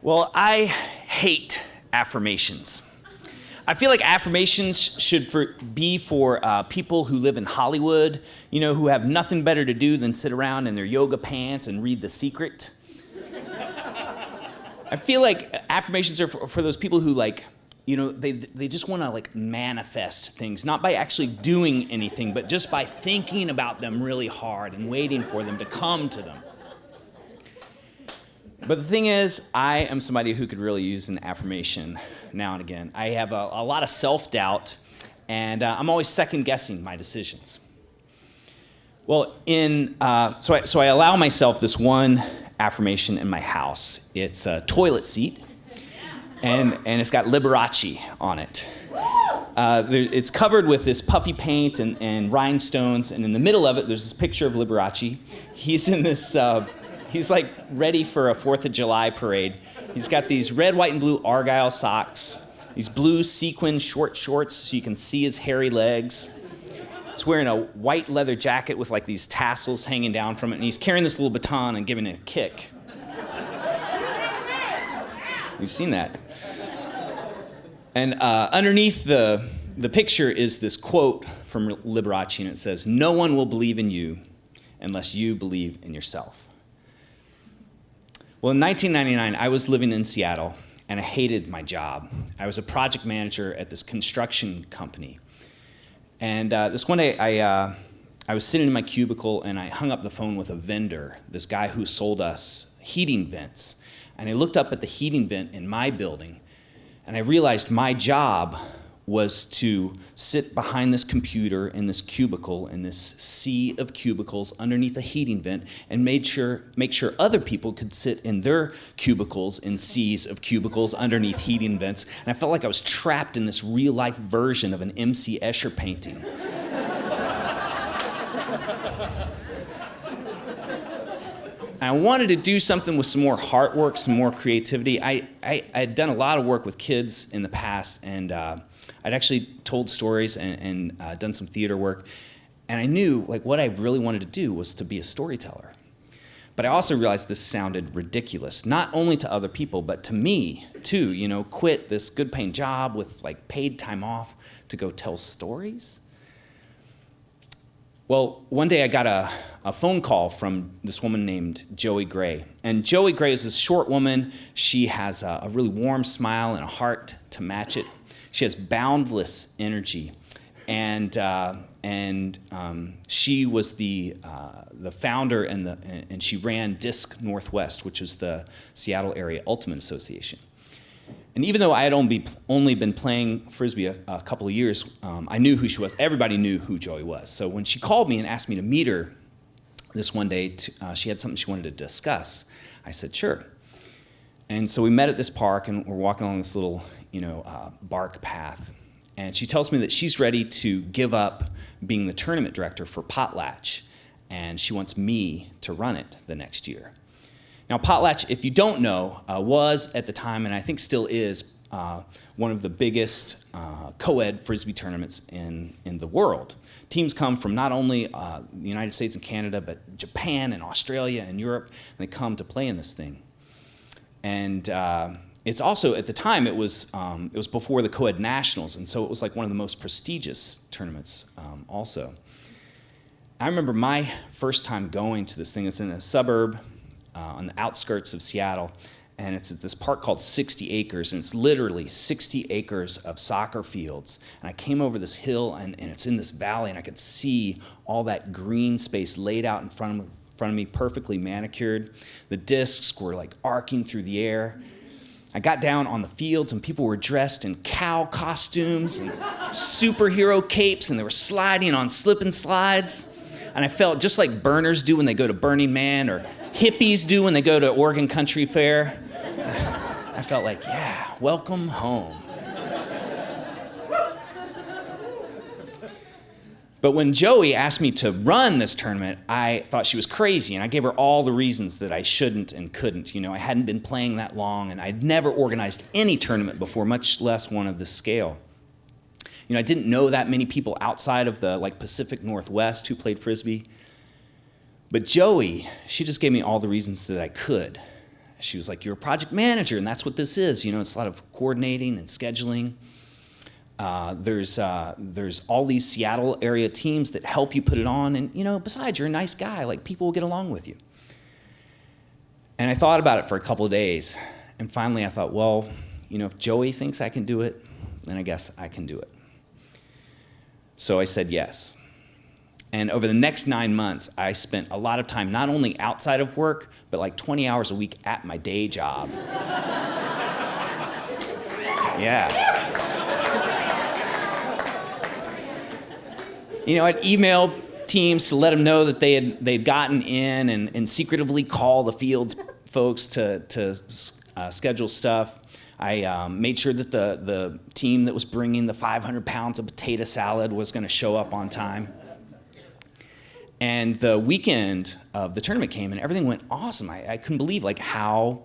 Well, I hate affirmations. I feel like affirmations should be for people who live in Hollywood, who have nothing better to do than sit around in their yoga pants and read The Secret. I feel like affirmations are for those people who they just want to manifest things, not by actually doing anything, but just by thinking about them really hard and waiting for them to come to them. But the thing is, I am somebody who could really use an affirmation now and again. I have a lot of self-doubt, and I'm always second-guessing my decisions. Well, so I allow myself this one affirmation in my house. It's a toilet seat, and it's got Liberace on it. It's covered with this puffy paint and rhinestones, and in the middle of it, there's this picture of Liberace. He's in this... He's ready for a 4th of July parade. He's got these red, white, and blue Argyle socks, these blue sequin short shorts so you can see his hairy legs. He's wearing a white leather jacket with these tassels hanging down from it, and he's carrying this little baton and giving it a kick. You've seen that. And underneath the picture is this quote from Liberace, and it says, "No one will believe in you unless you believe in yourself." Well, in 1999, I was living in Seattle, and I hated my job. I was a project manager at this construction company. And this one day, I was sitting in my cubicle, and I hung up the phone with a vendor, this guy who sold us heating vents. And I looked up at the heating vent in my building, and I realized my job was to sit behind this computer in this cubicle, in this sea of cubicles underneath a heating vent, and make sure other people could sit in their cubicles in seas of cubicles underneath heating vents. And I felt like I was trapped in this real-life version of an M.C. Escher painting. I wanted to do something with some more heart work, some more creativity. I had done a lot of work with kids in the past, and I'd actually told stories and done some theater work, and I knew what I really wanted to do was to be a storyteller. But I also realized this sounded ridiculous, not only to other people, but to me too. Quit this good-paying job with paid time off to go tell stories. Well, one day I got a phone call from this woman named Joey Gray. And Joey Gray is this short woman. She has a really warm smile and a heart to match it. She has boundless energy. And she was the founder and she ran Disc Northwest, which is the Seattle Area Ultimate Association. And even though I had only been playing Frisbee a couple of years, I knew who she was. Everybody knew who Joey was. So when she called me and asked me to meet her this one day, she had something she wanted to discuss. I said, sure. And so we met at this park, and we're walking along this little, bark path. And she tells me that she's ready to give up being the tournament director for Potlatch, and she wants me to run it the next year. Now, Potlatch, if you don't know, was at the time, and I think still is, one of the biggest co-ed Frisbee tournaments in the world. Teams come from not only the United States and Canada, but Japan and Australia and Europe, and they come to play in this thing. And it's also, at the time, it was before the co-ed nationals, and so it was one of the most prestigious tournaments also. I remember my first time going to this thing. It's in a suburb on the outskirts of Seattle, and it's at this park called 60 Acres, and it's literally 60 acres of soccer fields. And I came over this hill, and it's in this valley, and I could see all that green space laid out in front of me, perfectly manicured. The discs were arcing through the air. I got down on the fields, and people were dressed in cow costumes and superhero capes, and they were sliding on slip and slides. And I felt just like burners do when they go to Burning Man, or hippies do when they go to Oregon Country Fair. I felt yeah, welcome home. But when Joey asked me to run this tournament, I thought she was crazy, and I gave her all the reasons that I shouldn't and couldn't. I hadn't been playing that long, and I'd never organized any tournament before, much less one of this scale. I didn't know that many people outside of the Pacific Northwest who played Frisbee. But Joey, she just gave me all the reasons that I could. she was like, you're a project manager, and that's what this is. It's a lot of coordinating and scheduling. There's all these Seattle area teams that help you put it on. And, besides, you're a nice guy. Like, people will get along with you. And I thought about it for a couple of days. And finally, I thought, well, if Joey thinks I can do it, then I guess I can do it. So I said yes. And over the next 9 months, I spent a lot of time not only outside of work, but like 20 hours a week at my day job. Yeah. I'd email teams to let them know that they'd gotten in and secretively call the fields folks to schedule stuff. I made sure that the team that was bringing the 500 pounds of potato salad was going to show up on time. And the weekend of the tournament came, and everything went awesome. I couldn't believe how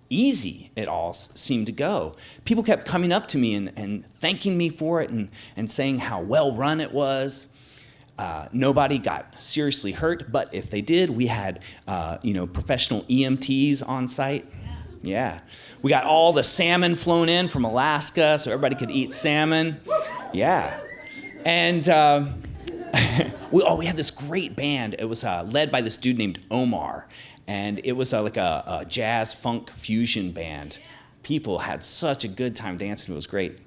easy it all seemed to go. People kept coming up to me and thanking me for it and saying how well run it was. Nobody got seriously hurt, but if they did, we had professional EMTs on site. Yeah. We got all the salmon flown in from Alaska so everybody could eat salmon. Yeah. And we had this great band. It was led by this dude named Omar. And it was like a jazz funk fusion band. People had such a good time dancing. It was great.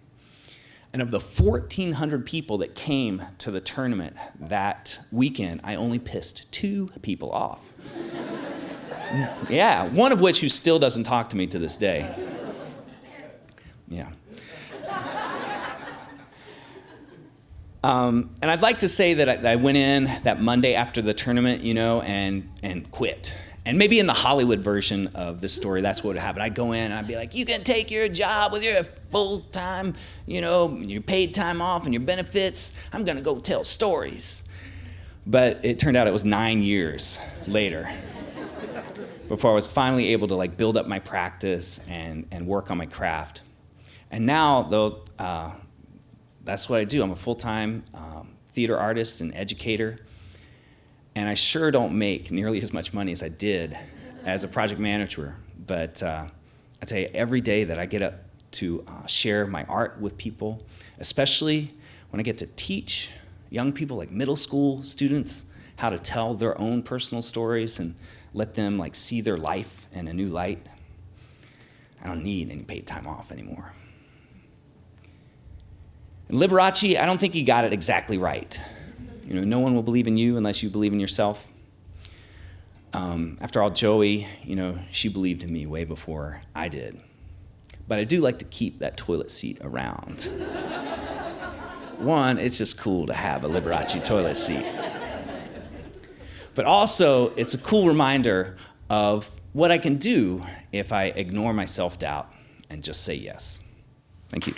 And of the 1,400 people that came to the tournament that weekend, I only pissed 2 people off. Yeah, one of which who still doesn't talk to me to this day. Yeah. And I'd like to say that I went in that Monday after the tournament, and quit. And maybe in the Hollywood version of this story, that's what would happen. I'd go in and I'd be like, you can take your job with your full-time, your paid time off and your benefits. I'm going to go tell stories. But it turned out it was 9 years later before I was finally able to build up my practice and work on my craft. And now, though, that's what I do. I'm a full-time theater artist and educator. And I sure don't make nearly as much money as I did as a project manager. But I tell you, every day that I get up to share my art with people, especially when I get to teach young people, like middle school students, how to tell their own personal stories and let them see their life in a new light, I don't need any paid time off anymore. And Liberace, I don't think he got it exactly right. No one will believe in you unless you believe in yourself. After all, Joey, she believed in me way before I did. But I do like to keep that toilet seat around. One, it's just cool to have a Liberace toilet seat. But also, it's a cool reminder of what I can do if I ignore my self-doubt and just say yes. Thank you.